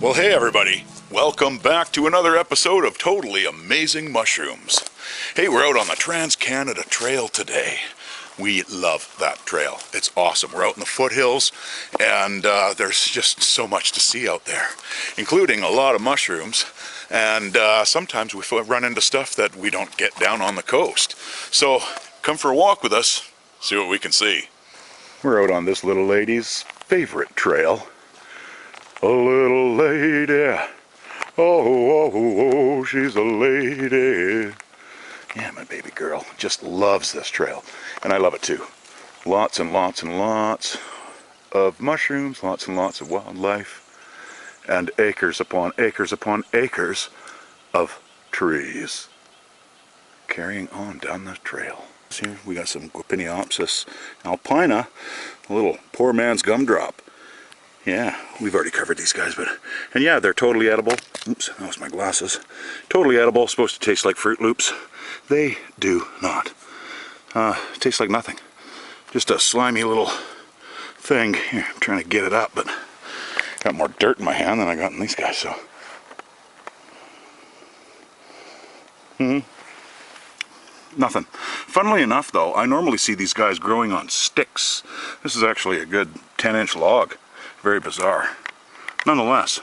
Well, hey everybody, welcome back to another episode of Totally Amazing Mushrooms. Hey, we're out on the Trans-Canada Trail today. We love that trail. It's awesome. We're out in the foothills, and there's just so much to see out there, including a lot of mushrooms, and sometimes we run into stuff that we don't get down on the coast. So come for a walk with us, see what we can see. We're out on this little lady's favorite trail. A little lady, oh, she's a lady. Yeah, my baby girl just loves this trail, and I love it too. Lots and lots and lots of mushrooms, lots and lots of wildlife, and acres upon acres upon acres of trees. Carrying on down the trail. Here we got some Guipiniopsis alpina, a little poor man's gumdrop. Yeah, we've already covered these guys, and yeah, they're totally edible. Oops, that was my glasses. Totally edible, supposed to taste like Fruit Loops. They do not. Tastes like nothing. Just a slimy little thing. Here, I'm trying to get it up, but got more dirt in my hand than I got in these guys, so. Nothing. Funnily enough, though, I normally see these guys growing on sticks. This is actually a good 10-inch log. Very bizarre. Nonetheless,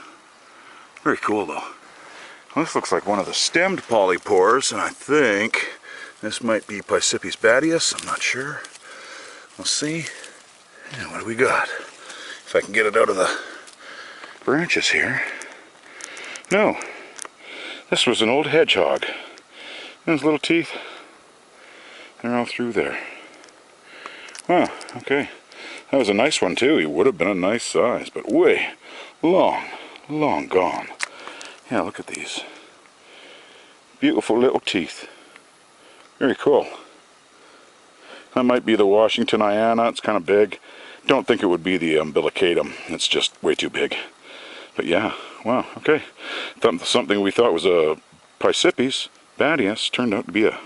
very cool though. Well, this looks like one of the stemmed polypores, and I think this might be Mycelial badius. I'm not sure. We'll see. And what do we got? If I can get it out of the branches here. No. This was an old hedgehog. And his little teeth, they're all through there. Wow, okay. That was a nice one too. He would have been a nice size, but way long gone. Yeah, look at these. Beautiful little teeth. Very cool. That might be the Washingtoniana. It's kind of big. Don't think it would be the umbilicatum. It's just way too big. But yeah, wow, okay. Something we thought was a Mycelial badius turned out to be a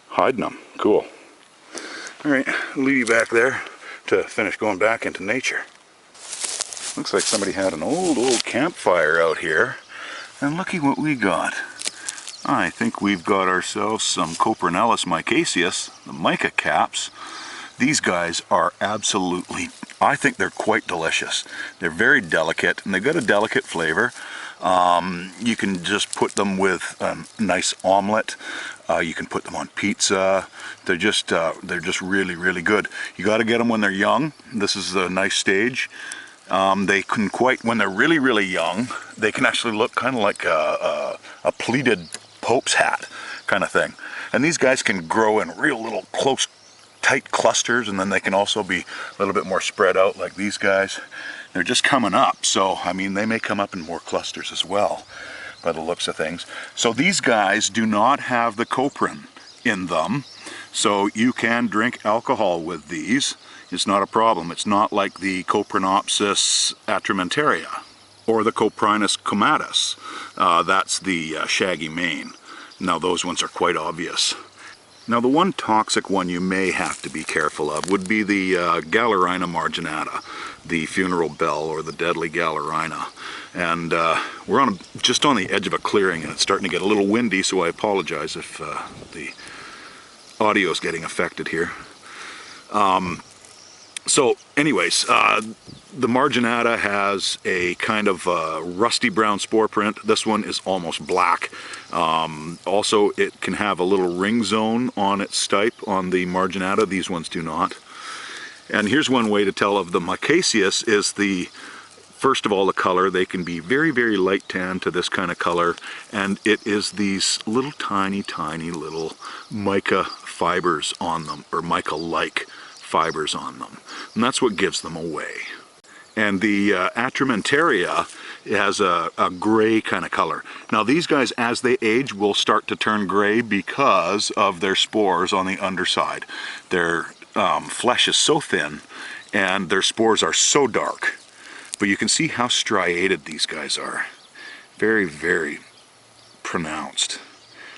hydnum. Cool. Alright, I'll leave you back there to finish going back into nature. Looks like somebody had an old campfire out here, and looky what we got. I think we've got ourselves some Coprinellus mycaceus, the mica caps. These guys are absolutely, I think they're quite delicious. They're very delicate, and they've got a delicate flavor. You can just put them with a nice omelet. You can put them on pizza. They're just really good. You got to get them when they're young. This is a nice stage. They can when they're really young, they can actually look kind of like a pleated Pope's hat kind of thing. And these guys can grow in real little close, tight clusters, and then they can also be a little bit more spread out like these guys. They're just coming up, so I mean they may come up in more clusters as well by the looks of things. So these guys do not have the coprin in them, so you can drink alcohol with these. It's not a problem. It's not like the Coprinopsis atramentaria or the Coprinus comatus. That's the shaggy mane. Now those ones are quite obvious. Now the one toxic one you may have to be careful of would be the Galerina marginata, the funeral bell or the deadly Galerina. And we're just on the edge of a clearing, and it's starting to get a little windy, so I apologize if the audio is getting affected here. So anyways, the marginata has a kind of rusty brown spore print. This one is almost black. Also, it can have a little ring zone on its stipe on the marginata. These ones do not. And here's one way to tell of the mycaceus is first of all, the color. They can be very light tan to this kind of color, and it is these little tiny little mica fibers on them, or mica-like fibers on them. And that's what gives them away. And the atramentaria has a gray kind of color. Now these guys, as they age, will start to turn gray because of their spores on the underside. Their flesh is so thin and their spores are so dark. But you can see how striated these guys are. Very pronounced.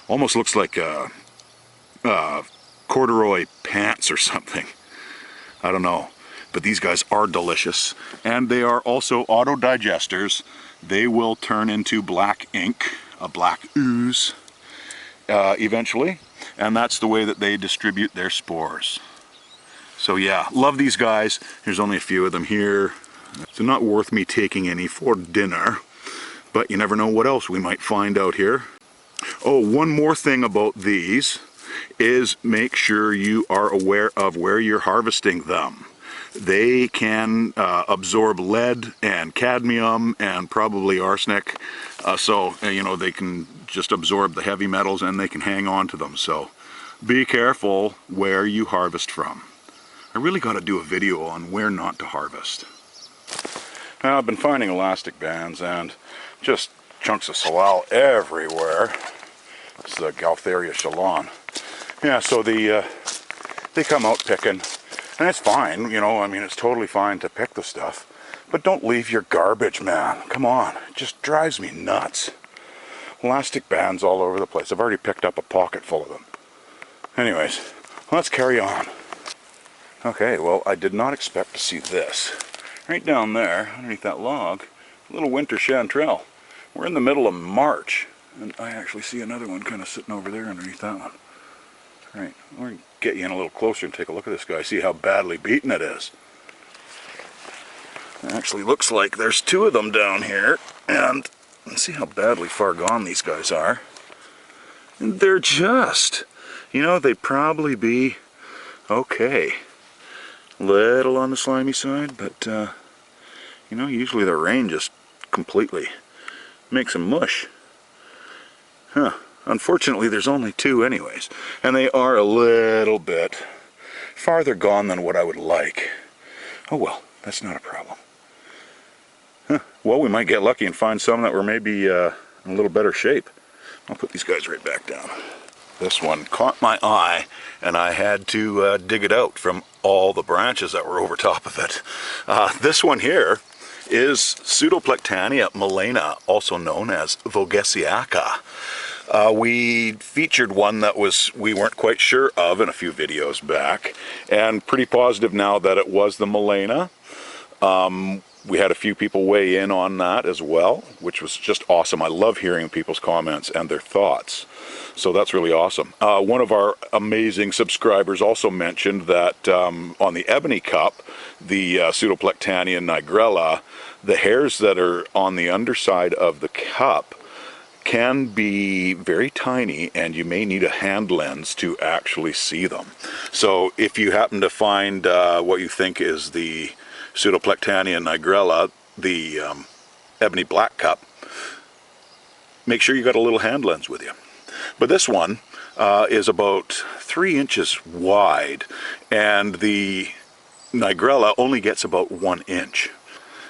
Almost looks like corduroy pants or something. I don't know. But these guys are delicious, and they are also autodigesters. they will turn into black ink, a black ooze, eventually, and that's the way that they distribute their spores. So yeah, love these guys. There's only a few of them here, so not worth me taking any for dinner, but you never know what else we might find out here. Oh, one more thing about these is make sure you are aware of where you're harvesting them. They can absorb lead and cadmium and probably arsenic, so you know, they can just absorb the heavy metals and they can hang on to them. So be careful where you harvest from. I really got to do a video on where not to harvest. Now, I've been finding elastic bands and just chunks of salal everywhere. This is a Gaultheria Chalon. Yeah, so they come out picking, and it's fine, you know, I mean, it's totally fine to pick the stuff, but don't leave your garbage, man. Come on, it just drives me nuts. Elastic bands all over the place. I've already picked up a pocket full of them. Anyways, let's carry on. Okay, well, I did not expect to see this. Right down there, underneath that log, a little winter chanterelle. We're in the middle of March, and I actually see another one kind of sitting over there underneath that one. Right, we're going to get you in a little closer and take a look at this guy, see how badly beaten it is. It actually looks like there's two of them down here, and see how badly far gone these guys are. And they're just, you know, they'd probably be okay. Little on the slimy side, but you know, usually the rain just completely makes them mush. Huh. Unfortunately, there's only two anyways, and they are a little bit farther gone than what I would like. Oh well, that's not a problem. Huh. Well, we might get lucky and find some that were maybe in a little better shape. I'll put these guys right back down. This one caught my eye, and I had to dig it out from all the branches that were over top of it. This one here is Pseudoplectania melena, also known as Vogesiaca. We featured one that we weren't quite sure of in a few videos back, and pretty positive now that it was the melena. We had a few people weigh in on that as well, which was just awesome. I love hearing people's comments and their thoughts. So that's really awesome. One of our amazing subscribers also mentioned that on the ebony cup, the Pseudoplectania nigrella, the hairs that are on the underside of the cup can be very tiny, and you may need a hand lens to actually see them. So if you happen to find what you think is the Pseudoplectania nigrella, the ebony black cup, make sure you got a little hand lens with you. But this one is about 3 inches wide, and the nigrella only gets about 1 inch.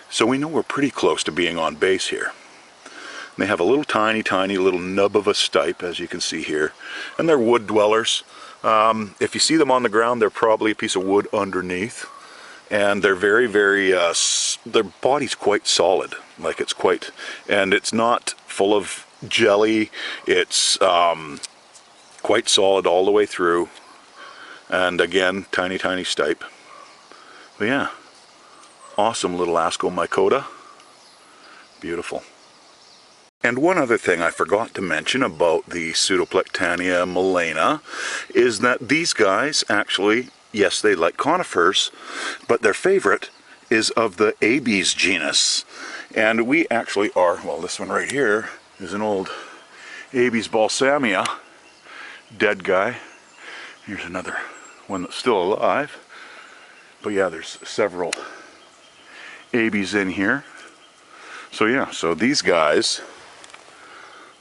So we know we're pretty close to being on base here. They have a little tiny little nub of a stipe, as you can see here, and they're wood dwellers. If you see them on the ground, they're probably a piece of wood underneath, and they're very, their body's quite solid, like it's quite, and it's not full of jelly. It's quite solid all the way through, and again, tiny stipe. But yeah, awesome little Ascomycota, beautiful. And one other thing I forgot to mention about the Pseudoplectania melena is that these guys actually, yes, they like conifers, but their favorite is of the Abies genus. And we actually are, well, this one right here is an old Abies balsamia, dead guy. Here's another one that's still alive. But yeah, there's several Abies in here. So yeah, so these guys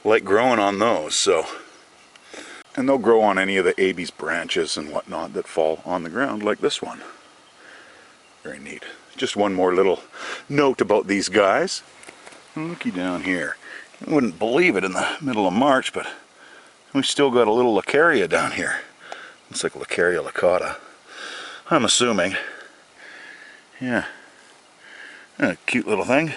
like growing on those, so, and they'll grow on any of the Abies branches and whatnot that fall on the ground, like this one. Very neat. Just one more little note about these guys. Looky down here. You wouldn't believe it in the middle of March, but we still got a little Lacaria down here. Looks like Lacaria lacata, I'm assuming. Yeah. A cute little thing.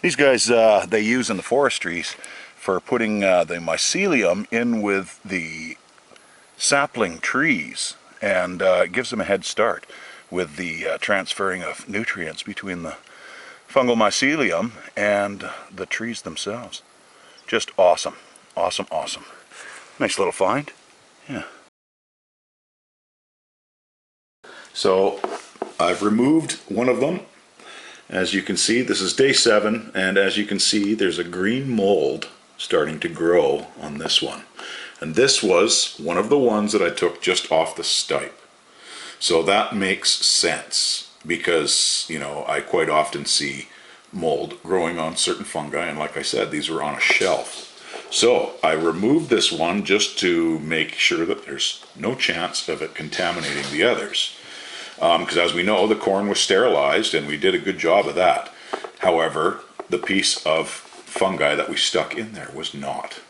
These guys they use in the forestries for putting the mycelium in with the sapling trees, and it gives them a head start with the transferring of nutrients between the fungal mycelium and the trees themselves. Just awesome. Awesome, awesome. Nice little find. Yeah. So I've removed one of them. As you can see, this is day 7, and as you can see, there's a green mold starting to grow on this one. And this was one of the ones that I took just off the stipe. So that makes sense because, you know, I quite often see mold growing on certain fungi, and like I said, these were on a shelf. So I removed this one just to make sure that there's no chance of it contaminating the others. Because as we know, the corn was sterilized and we did a good job of that. However, the piece of fungi that we stuck in there was not.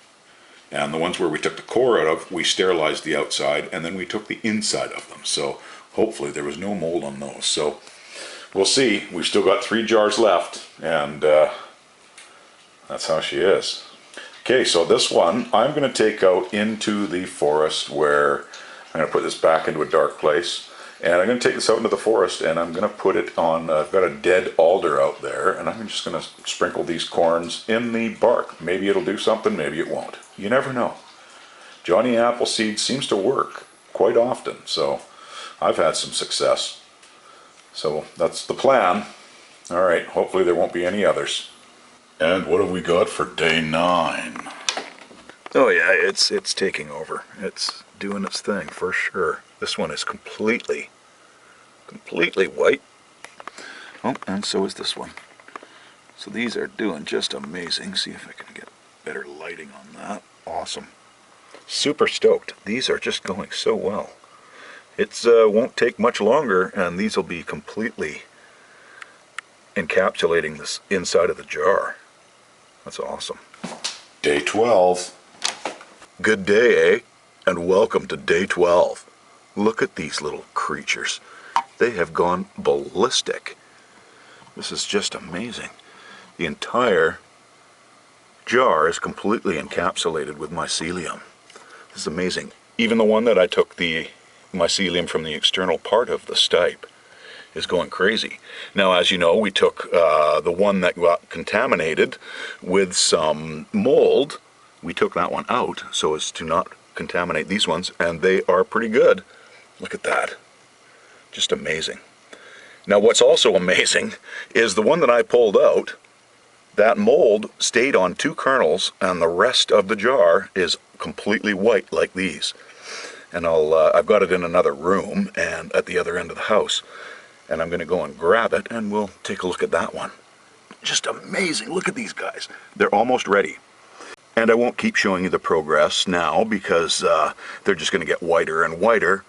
And the ones where we took the core out of, we sterilized the outside and then we took the inside of them. So hopefully there was no mold on those. So we'll see. We've still got 3 jars left, and that's how she is. Okay, so this one I'm going to take out into the forest where I'm going to put this back into a dark place. And I'm going to take this out into the forest and I'm going to put it on, I've got a dead alder out there, and I'm just going to sprinkle these corns in the bark. Maybe it'll do something, maybe it won't. You never know. Johnny Appleseed seems to work quite often, so I've had some success. So that's the plan. All right, hopefully there won't be any others. And what have we got for day 9? Oh yeah, it's taking over. It's doing its thing for sure. This one is completely white. Oh, and so is this one. So these are doing just amazing. See if I can get better lighting on that. Awesome. Super stoked. These are just going so well. It won't take much longer and these will be completely encapsulating this inside of the jar. That's awesome. Day 12. Good day, eh? And welcome to day 12. Look at these little creatures. They have gone ballistic. This is just amazing. The entire jar is completely encapsulated with mycelium. This is amazing. Even the one that I took the mycelium from the external part of the stipe is going crazy. Now, as you know, we took the one that got contaminated with some mold. We took that one out so as to not contaminate these ones, and they are pretty good. Look at that. Just amazing. Now what's also amazing is the one that I pulled out, that mold stayed on 2 kernels and the rest of the jar is completely white like these. And I've got it in another room and at the other end of the house. And I'm going to go and grab it and we'll take a look at that one. Just amazing. Look at these guys. They're almost ready. And I won't keep showing you the progress now because they're just going to get whiter and whiter.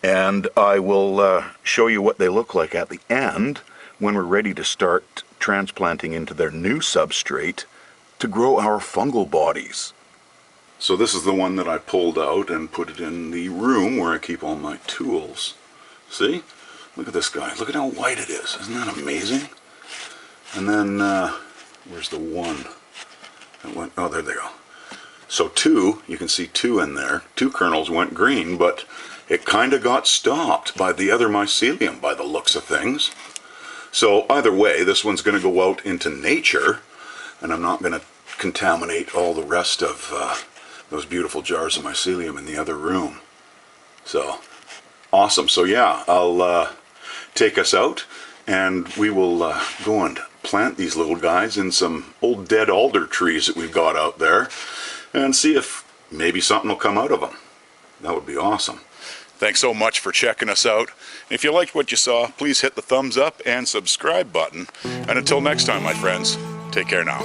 And I will show you what they look like at the end when we're ready to start transplanting into their new substrate to grow our fungal bodies. So this is the one that I pulled out and put it in the room where I keep all my tools. See? Look at this guy. Look at how white it is. Isn't that amazing? And then, where's the one that went? Oh, there they go. So 2, you can see 2 in there. 2 kernels went green, but it kind of got stopped by the other mycelium by the looks of things. So either way, this one's going to go out into nature, and I'm not going to contaminate all the rest of those beautiful jars of mycelium in the other room. So awesome. So yeah, I'll take us out and we will go and plant these little guys in some old dead alder trees that we've got out there and see if maybe something will come out of them. That would be awesome. Thanks so much for checking us out. If you liked what you saw, please hit the thumbs up and subscribe button. And until next time, my friends, take care now.